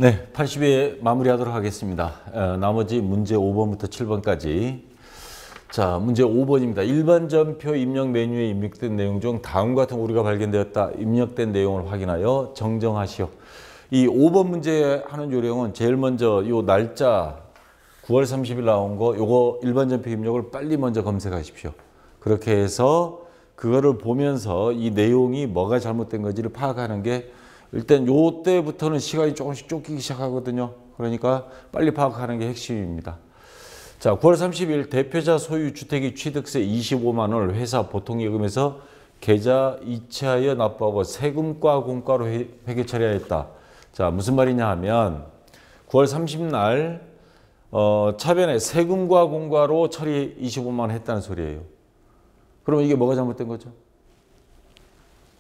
네, 80회 마무리하도록 하겠습니다. 나머지 문제 5번부터 7번까지. 자, 문제 5번입니다. 일반 전표 입력 메뉴에 입력된 내용 중 다음과 같은 오류가 발견되었다. 입력된 내용을 확인하여 정정하시오. 이 5번 문제 하는 요령은 제일 먼저 요 날짜 9월 30일 나온 거 요거 일반 전표 입력을 빨리 먼저 검색하십시오. 그렇게 해서 그거를 보면서 이 내용이 뭐가 잘못된 건지를 파악하는 게 일단 요 때부터는 시간이 조금씩 쫓기기 시작하거든요. 그러니까 빨리 파악하는 게 핵심입니다. 자, 9월 30일 대표자 소유 주택이 취득세 25만 원을 회사 보통예금에서 계좌 이체하여 납부하고 세금과 공과로 회계 처리하였다. 자, 무슨 말이냐 하면 9월 30날 차변에 세금과 공과로 처리 25만 원 했다는 소리예요. 그럼 이게 뭐가 잘못된 거죠?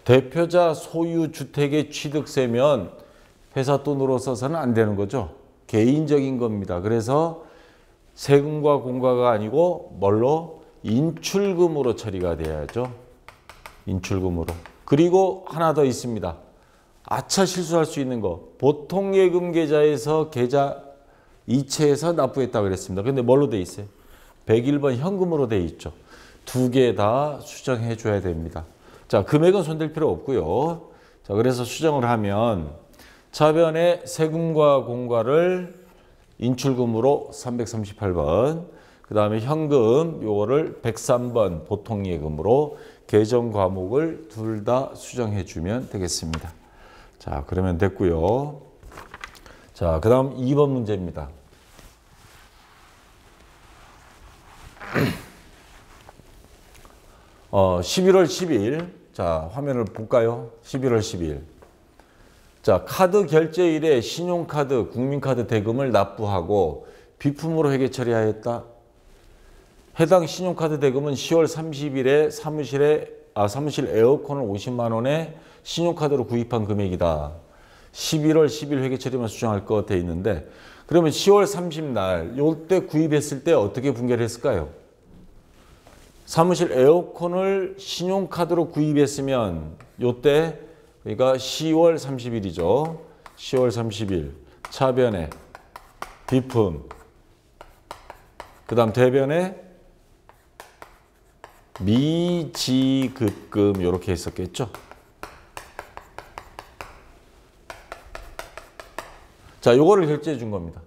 대표자 소유 주택의 취득세면 회사 돈으로 써서는 안 되는 거죠. 개인적인 겁니다. 그래서 세금과 공과가 아니고 뭘로? 인출금으로 처리가 돼야죠. 인출금으로. 그리고 하나 더 있습니다. 아차 실수할 수 있는 거. 보통예금 계좌에서 계좌 이체해서 납부했다고 그랬습니다. 근데 뭘로 돼 있어요? 101번 현금으로 돼 있죠. 두 개 다 수정해 줘야 됩니다. 자, 금액은 손댈 필요 없고요. 자, 그래서 수정을 하면 차변에 세금과 공과를 인출금으로 338번, 그 다음에 현금 요거를 103번 보통예금으로 계정 과목을 둘 다 수정해 주면 되겠습니다. 자, 그러면 됐고요. 자, 그 다음 2번 문제입니다. 11월 10일. 자, 화면을 볼까요? 11월 10일. 자, 카드 결제일에 신용카드, 국민카드 대금을 납부하고 비품으로 회계 처리하였다. 해당 신용카드 대금은 10월 30일에 사무실 에어컨을 50만 원에 신용카드로 구입한 금액이다. 11월 10일 회계 처리만 수정할 것 돼 있는데, 그러면 10월 30날 요때 구입했을 때 어떻게 분개를 했을까요? 사무실 에어컨을 신용카드로 구입했으면 요때 그러니까 10월 30일이죠. 10월 30일 차변에 비품, 그 다음 대변에 미지급금 이렇게 했었겠죠. 자, 요거를 결제해 준 겁니다.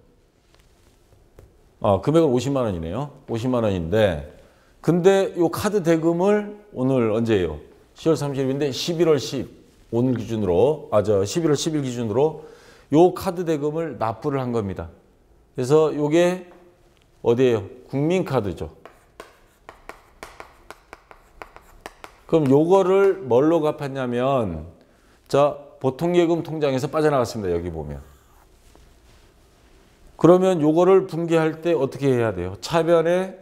금액은 50만 원이네요. 50만 원인데 근데 요 카드 대금을 오늘 언제예요? 10월 30일인데 11월 10 오늘 기준으로 11월 10일 기준으로 요 카드 대금을 납부를 한 겁니다. 그래서 요게 어디예요? 국민카드죠. 그럼 요거를 뭘로 갚았냐면 자, 보통예금 통장에서 빠져나갔습니다. 여기 보면. 그러면 요거를 분개할 때 어떻게 해야 돼요? 차변에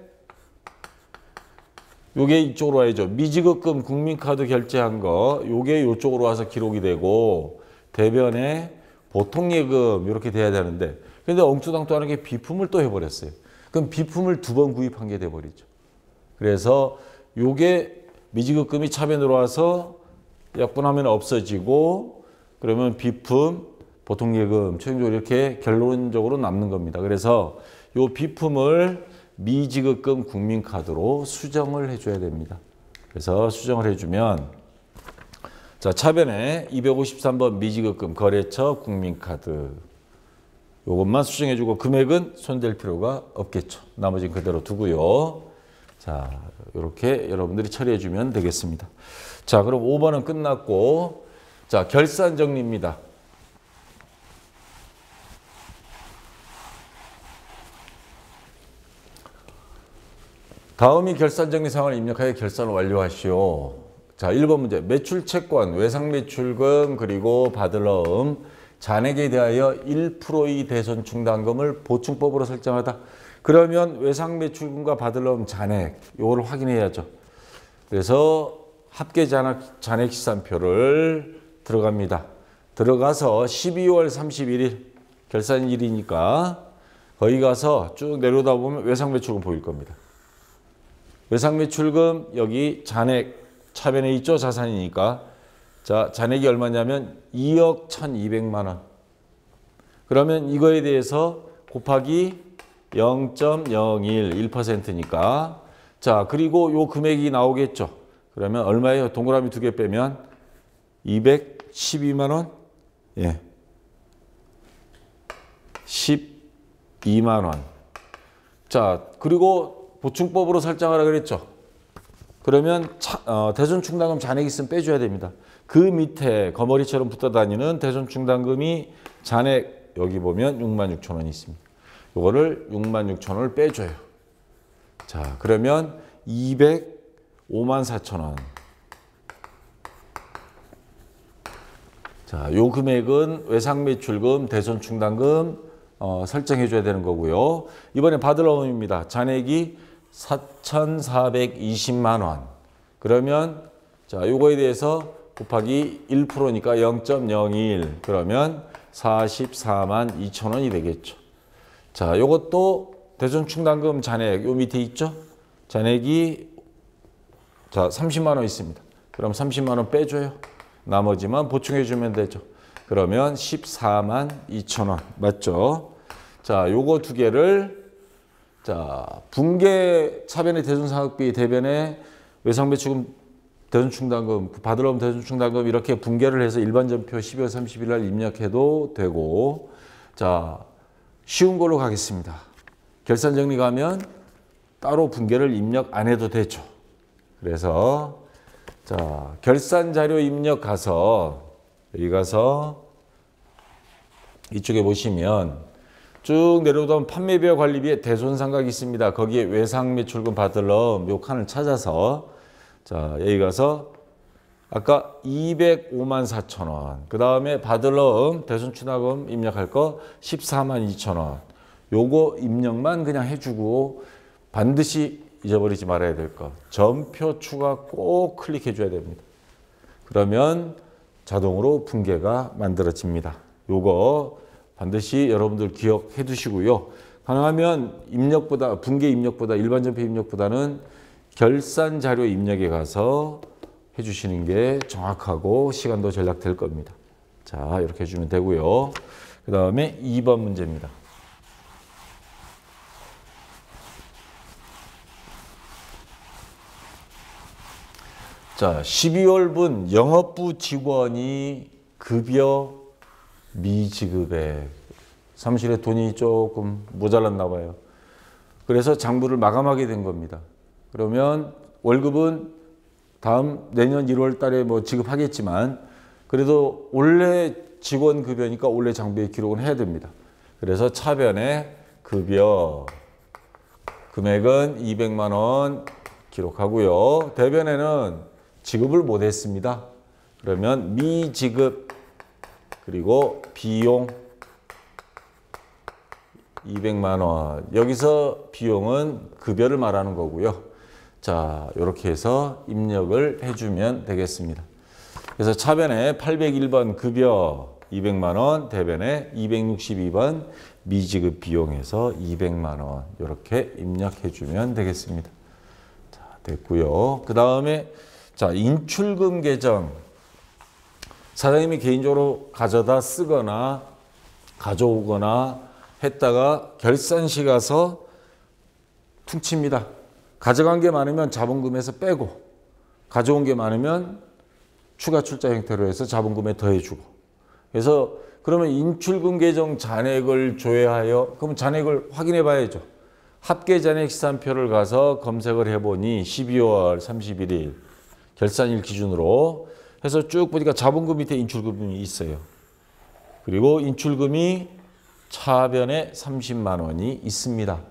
요게 이쪽으로 와야죠. 미지급금 국민카드 결제한 거 요게 요쪽으로 와서 기록이 되고 대변에 보통예금 이렇게 돼야 되는데 근데 엉뚱당뚱하는 게 비품을 또 해버렸어요. 그럼 비품을 두 번 구입한 게 돼버리죠. 그래서 요게 미지급금이 차변으로 와서 약분하면 없어지고 그러면 비품, 보통예금, 최종적으로 이렇게 결론적으로 남는 겁니다. 그래서 요 비품을 미지급금 국민카드로 수정을 해줘야 됩니다. 그래서 수정을 해주면 자, 차변에 253번 미지급금 거래처 국민카드 요것만 수정해주고 금액은 손댈 필요가 없겠죠. 나머지는 그대로 두고요. 자, 이렇게 여러분들이 처리해주면 되겠습니다. 자, 그럼 5번은 끝났고 자, 결산 정리입니다. 다음이 결산정리사항을 입력하여 결산을 완료하시오. 자, 1번 문제. 매출채권, 외상매출금, 그리고 받을러음, 잔액에 대하여 1%의 대손충당금을 보충법으로 설정하다. 그러면 외상매출금과 받을러음 잔액, 이걸 확인해야죠. 그래서 합계 잔액시산표를 들어갑니다. 들어가서 12월 31일 결산일이니까 거기 가서 쭉 내려오다 보면 외상매출금 보일 겁니다. 외상매출금 여기 잔액 차변에 있죠. 자산이니까. 자, 잔액이 얼마냐면 2억 1,200만 원. 그러면 이거에 대해서 곱하기 0.01, 1%니까. 자, 그리고 요 금액이 나오겠죠. 그러면 얼마예요? 동그라미 2개 빼면 212만 원? 예. 12만 원. 자, 그리고 보충법으로 설정하라 그랬죠. 그러면 대손충당금 잔액 있으면 빼줘야 됩니다. 그 밑에 거머리처럼 붙어 다니는 대손충당금이 잔액 여기 보면 66,000원이 있습니다. 요거를 66,000원을 빼줘요. 자, 그러면 254,000원. 자, 요 금액은 외상매출금, 대손충당금 설정해 줘야 되는 거고요. 이번에 받을 어음입니다. 잔액이 4,420만 원. 그러면 자, 요거에 대해서 곱하기 1%니까 0.01. 그러면 44만 2천 원이 되겠죠. 자, 요것도 대손충당금 잔액 요 밑에 있죠? 잔액이 자, 30만 원 있습니다. 그럼 30만 원 빼줘요. 나머지만 보충해 주면 되죠. 그러면 14만 2천 원. 맞죠? 자, 요거 두 개를 자, 분계 차변의 대손사업비 대변의 외상매출금 대손충당금 받을 어음 대손충당금 이렇게 분계를 해서 일반전표 12월 30일 날 입력해도 되고. 자, 쉬운 걸로 가겠습니다. 결산정리 가면 따로 분계를 입력 안 해도 되죠. 그래서 자, 결산자료 입력 가서 여기 가서 이쪽에 보시면 쭉 내려오다 판매비와 관리비에 대손상각이 있습니다. 거기에 외상매출금 받을 어음 요 칸을 찾아서 자, 여기 가서 아까 205만 4천 원. 그 다음에 받을 어음 대손충당금 입력할 거 14만 2천 원. 요거 입력만 그냥 해주고 반드시 잊어버리지 말아야 될 거. 전표 추가 꼭 클릭해 줘야 됩니다. 그러면 자동으로 분계가 만들어집니다. 요거 반드시 여러분들 기억해 두시고요. 가능하면 입력보다 분계 입력보다 일반 전표 입력보다는 결산 자료 입력에 가서 해주시는 게 정확하고 시간도 절약될 겁니다. 자, 이렇게 해주면 되고요. 그 다음에 2번 문제입니다. 자, 12월분 영업부 직원이 급여 미지급액. 사무실에 돈이 조금 모자랐나 봐요. 그래서 장부를 마감하게 된 겁니다. 그러면 월급은 내년 1월 달에 뭐 지급하겠지만 그래도 올해 직원 급여니까 올해 장부에 기록은 해야 됩니다. 그래서 차변에 급여 금액은 200만 원 기록하고요. 대변에는 지급을 못했습니다. 그러면 미지급 그리고 비용 200만 원. 여기서 비용은 급여를 말하는 거고요. 자, 이렇게 해서 입력을 해주면 되겠습니다. 그래서 차변에 801번 급여 200만 원, 대변에 262번 미지급 비용에서 200만 원 이렇게 입력해주면 되겠습니다. 자, 됐고요. 그 다음에 자, 인출금 계정. 사장님이 개인적으로 가져다 쓰거나 가져오거나 했다가 결산시 가서 퉁칩니다. 가져간 게 많으면 자본금에서 빼고 가져온 게 많으면 추가 출자 형태로 해서 자본금에 더해주고. 그래서 그러면 인출금 계정 잔액을 조회하여 그럼 잔액을 확인해 봐야죠. 합계 잔액 시산표를 가서 검색을 해보니 12월 31일 결산일 기준으로 해서 쭉 보니까 자본금 밑에 인출금이 있어요. 그리고 인출금이 차변에 30만 원이 있습니다.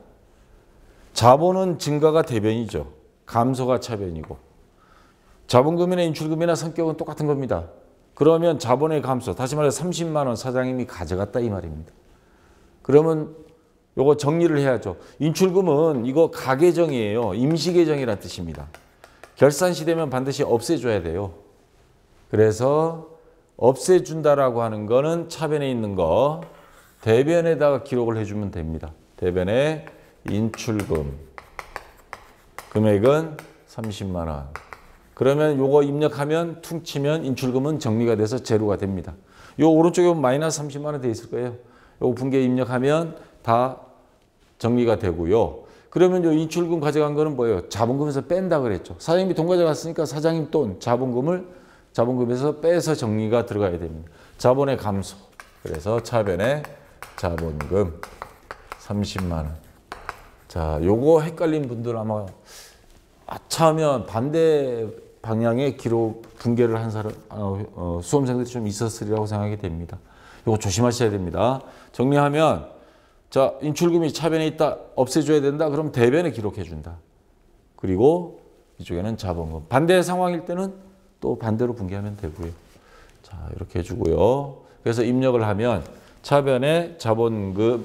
자본은 증가가 대변이죠. 감소가 차변이고. 자본금이나 인출금이나 성격은 똑같은 겁니다. 그러면 자본의 감소, 다시 말해서 30만 원 사장님이 가져갔다 이 말입니다. 그러면 요거 정리를 해야죠. 인출금은 이거 가계정이에요. 임시계정이라는 뜻입니다. 결산시 되면 반드시 없애줘야 돼요. 그래서 없애준다라고 하는 거는 차변에 있는 거 대변에다가 기록을 해주면 됩니다. 대변에 인출금 금액은 30만 원. 그러면 요거 입력하면 퉁치면 인출금은 정리가 돼서 제로가 됩니다. 요 오른쪽에 보면 마이너스 30만 원 돼 있을 거예요. 요거 분기에 입력하면 다 정리가 되고요. 그러면 요 인출금 가져간 거는 뭐예요? 자본금에서 뺀다 그랬죠. 사장님이 돈 가져갔으니까 사장님 돈, 자본금에서 빼서 정리가 들어가야 됩니다. 자본의 감소. 그래서 차변에 자본금 30만 원. 자, 요거 헷갈린 분들 아마 아차하면 반대 방향의 기록 분계를 한 사람 수험생들이 좀 있었으리라고 생각이 됩니다. 요거 조심하셔야 됩니다. 정리하면 자, 인출금이 차변에 있다. 없애줘야 된다. 그럼 대변에 기록해 준다. 그리고 이쪽에는 자본금. 반대 상황일 때는 또 반대로 분계하면 되고요. 자, 이렇게 해주고요. 그래서 입력을 하면 차변에 자본금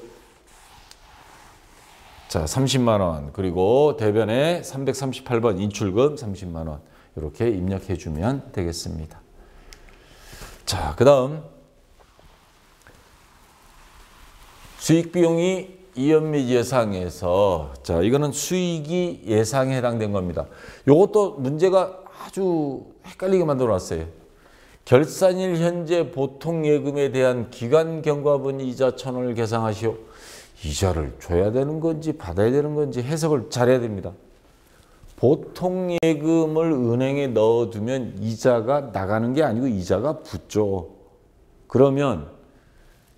자, 30만 원. 그리고 대변에 338번 인출금 30만 원. 이렇게 입력해 주면 되겠습니다. 자, 그다음 수익 비용이 이연 및 예상에서 자, 이거는 수익이 예상에 해당된 겁니다. 요것도 문제가 아주 헷갈리게 만들어 놨어요. 결산일 현재 보통 예금에 대한 기간 경과분 이자 1,000원을 계상하시오. 이자를 줘야 되는 건지 받아야 되는 건지 해석을 잘해야 됩니다. 보통 예금을 은행에 넣어두면 이자가 나가는 게 아니고 이자가 붙죠. 그러면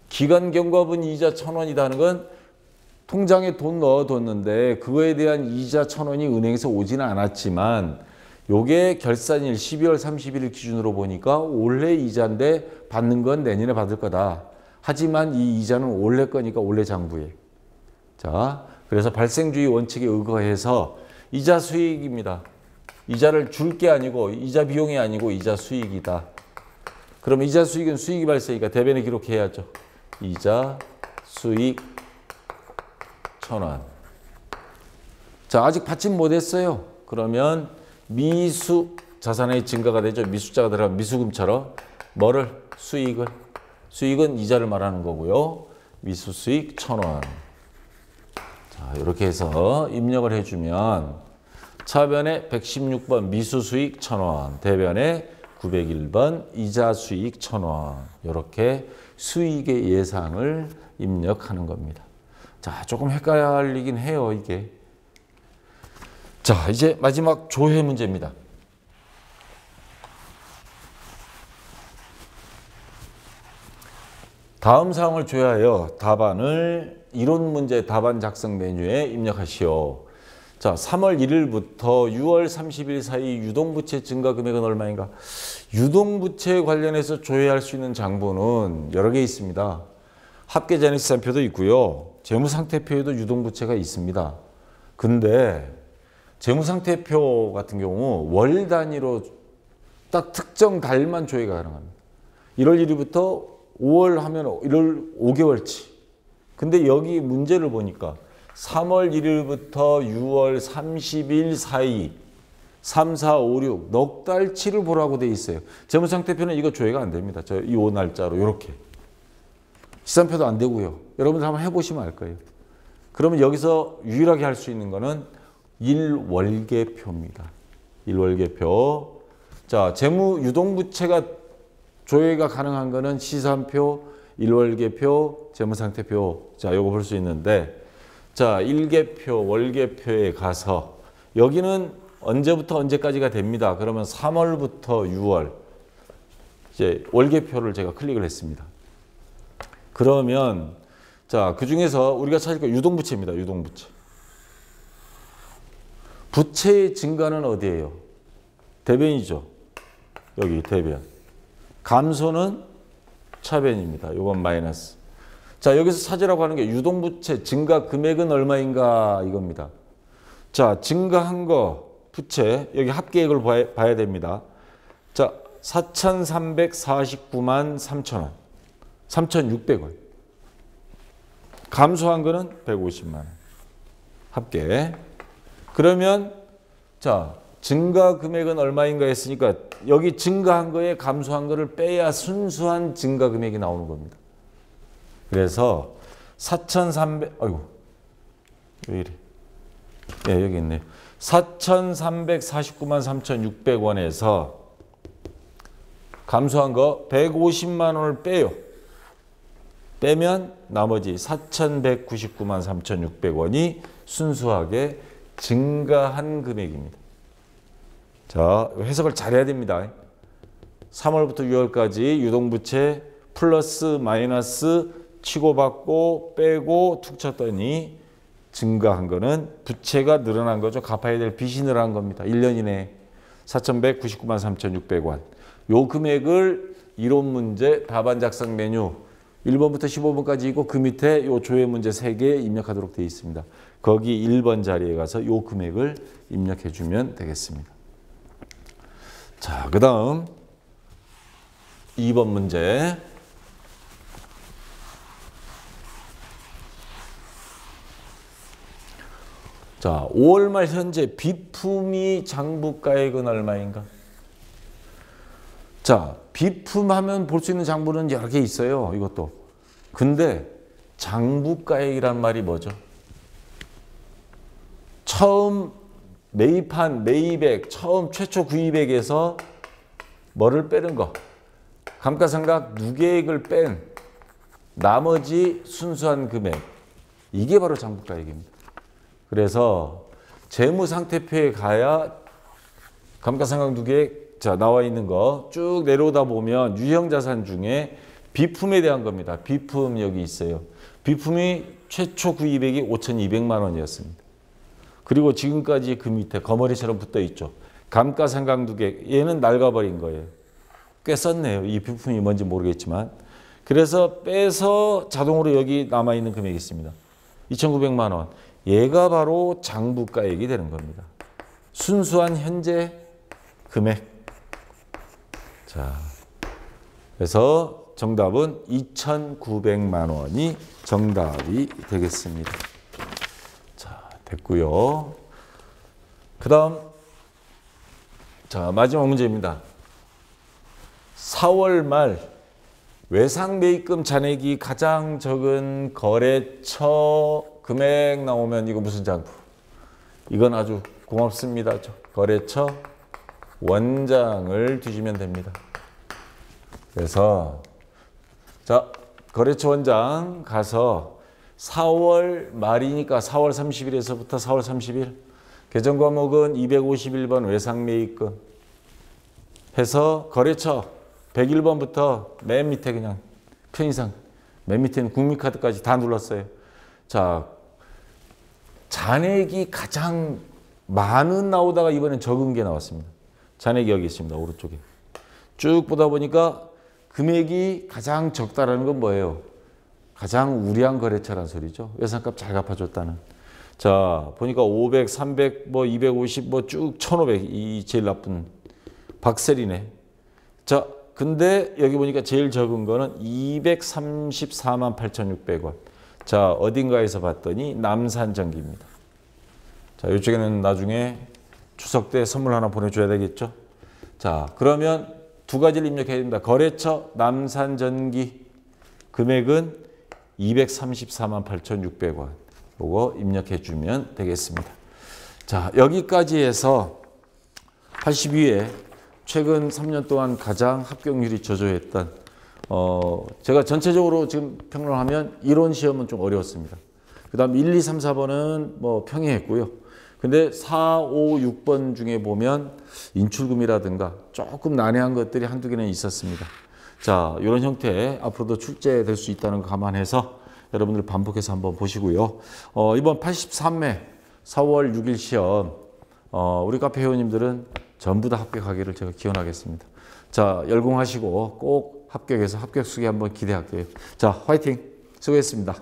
기간 경과분 이자 1,000원이라는 건 통장에 돈 넣어뒀는데 그거에 대한 이자 1,000원이 은행에서 오지는 않았지만 요게 결산일 12월 31일 기준으로 보니까 올해 이자인데 받는 건 내년에 받을 거다. 하지만 이 이자는 올해 거니까 올해 장부에. 자, 그래서 발생주의 원칙에 의거해서 이자 수익입니다. 이자를 줄 게 아니고 이자 비용이 아니고 이자 수익이다. 그러면 이자 수익은 수익이 발생이니까 대변에 기록해야죠. 이자 수익 1,000원. 자, 아직 받지 못했어요. 그러면 미수 자산의 증가가 되죠. 미수자가 들어가면 미수금처럼 뭐를 수익은 이자를 말하는 거고요. 미수 수익 1,000원. 자, 이렇게 해서 입력을 해주면 차변에 116번 미수 수익 1,000원, 대변에 901번 이자 수익 1,000원. 이렇게 수익의 예상을 입력하는 겁니다. 자, 조금 헷갈리긴 해요, 이게. 자, 이제 마지막 조회 문제입니다. 다음 사항을 조회하여 답안을 이론 문제 답안 작성 메뉴에 입력하시오. 자, 3월 1일부터 6월 30일 사이 유동부채 증가 금액은 얼마인가? 유동부채 관련해서 조회할 수 있는 장부는 여러 개 있습니다. 합계잔액시산표도 있고요. 재무상태표에도 유동부채가 있습니다. 근데 재무상태표 같은 경우 월 단위로 딱 특정 달만 조회가 가능합니다. 1월 1일부터 5월 하면 1월 5개월치. 근데 여기 문제를 보니까 3월 1일부터 6월 30일 사이 3, 4, 5, 6 넉 달치를 보라고 돼 있어요. 재무상태표는 이거 조회가 안 됩니다. 저 이 날짜로 이렇게. 시산표도 안 되고요. 여러분들 한번 해보시면 알 거예요. 그러면 여기서 유일하게 할 수 있는 거는 일월계표입니다. 일월계표. 자, 재무 유동부채가 조회가 가능한 거는 시산표, 일월계표, 재무상태표. 자, 요거 볼 수 있는데, 자, 일계표, 월계표에 가서 여기는 언제부터 언제까지가 됩니다. 그러면 3월부터 6월 이제 월계표를 제가 클릭을 했습니다. 그러면 자, 그 중에서 우리가 찾을 거 유동부채입니다. 유동부채. 부채의 증가는 어디예요? 대변이죠. 여기 대변. 감소는 차변입니다. 이건 마이너스. 자, 여기서 찾으라고 하는 게 유동부채 증가 금액은 얼마인가 이겁니다. 자, 증가한 거 부채 여기 합계액을 봐야 됩니다. 자, 4,349만 3천원. 3,600원. 감소한 거는 150만 원. 합계. 그러면 자, 증가 금액은 얼마인가 했으니까 여기 증가한 거에 감소한 거를 빼야 순수한 증가 금액이 나오는 겁니다. 그래서 4,300 아이고. 왜 이래? 예, 여기 있네요. 4,349만 3,600원에서 감소한 거 150만 원을 빼요. 빼면 나머지 4,199만 3,600원이 순수하게 증가한 금액입니다. 자, 해석을 잘해야 됩니다. 3월부터 6월까지 유동부채 플러스 마이너스 치고받고 빼고 툭 쳤더니 증가한 거는 부채가 늘어난 거죠. 갚아야 될 빚이 늘어난 겁니다. 1년 이내에 4,199만 3,600원. 요 금액을 이론 문제 답안 작성 메뉴 1번부터 15번까지 있고 그 밑에 요 조회 문제 3개 입력하도록 되어 있습니다. 거기 1번 자리에 가서 요 금액을 입력해 주면 되겠습니다. 자, 그 다음 2번 문제. 자, 5월 말 현재 비품이 장부가액은 얼마인가? 자, 비품하면 볼 수 있는 장부는 여러 개 있어요. 이것도. 근데 장부가액이란 말이 뭐죠? 처음 매입한 매입액, 처음 최초 구입액에서 뭐를 빼는 거? 감가상각 누계액을 뺀 나머지 순수한 금액. 이게 바로 장부가액입니다. 그래서 재무상태표에 가야 감가상각 누계액 자 나와 있는 거 쭉 내려오다 보면 유형자산 중에 비품에 대한 겁니다. 비품 여기 있어요. 비품이 최초 구입액이 5,200만 원이었습니다. 그리고 지금까지 그 밑에 거머리처럼 붙어 있죠. 감가상각 누계액 얘는 낡아버린 거예요. 꽤 썼네요. 이 비품이 뭔지 모르겠지만. 그래서 빼서 자동으로 여기 남아있는 금액이 있습니다. 2,900만 원. 얘가 바로 장부가액이 되는 겁니다. 순수한 현재 금액. 자, 그래서 정답은 2,900만 원이 정답이 되겠습니다. 자, 됐고요. 그 다음 자 마지막 문제입니다. 4월 말 외상매입금 잔액이 가장 적은 거래처 금액 나오면 이거 무슨 장부? 이건 아주 고맙습니다. 거래처 원장을 뒤지면 됩니다. 그래서 자 거래처 원장 가서 4월 말이니까 4월 30일에서부터 4월 30일 계정 과목은 251번 외상매입금 해서 거래처 101번부터 맨 밑에 그냥 편의상 맨 밑에는 국민카드까지 다 눌렀어요. 자 잔액이 가장 많은 나오다가 이번엔 적은 게 나왔습니다. 잔액이 여기 있습니다. 오른쪽에. 쭉 보다 보니까 금액이 가장 적다라는 건 뭐예요? 가장 우량한 거래처란 소리죠. 외상값 잘 갚아줬다는. 자 보니까 500, 300, 뭐 250, 뭐 쭉 1,500 이 제일 나쁜 박셀이네. 자 근데 여기 보니까 제일 적은 거는 234만 8,600원. 자 어딘가에서 봤더니 남산전기입니다. 자 이쪽에는 나중에 추석 때 선물 하나 보내줘야 되겠죠. 자 그러면 두 가지를 입력해야 됩니다. 거래처 남산전기 금액은 234만 8,600원. 요거 입력해 주면 되겠습니다. 자 여기까지 해서 82회 최근 3년 동안 가장 합격률이 저조했던 제가 전체적으로 지금 평론하면 이론 시험은 좀 어려웠습니다. 그 다음 1, 2, 3, 4번은 뭐 평이했고요. 근데 4, 5, 6번 중에 보면 인출금이라든가 조금 난해한 것들이 한두 개는 있었습니다. 자, 이런 형태 앞으로도 출제될 수 있다는 거 감안해서 여러분들 반복해서 한번 보시고요. 이번 83회 4월 6일 시험 우리 카페 회원님들은 전부 다 합격하기를 제가 기원하겠습니다. 자, 열공하시고 꼭 합격해서 합격 수기 한번 기대할게요. 자, 화이팅! 수고했습니다.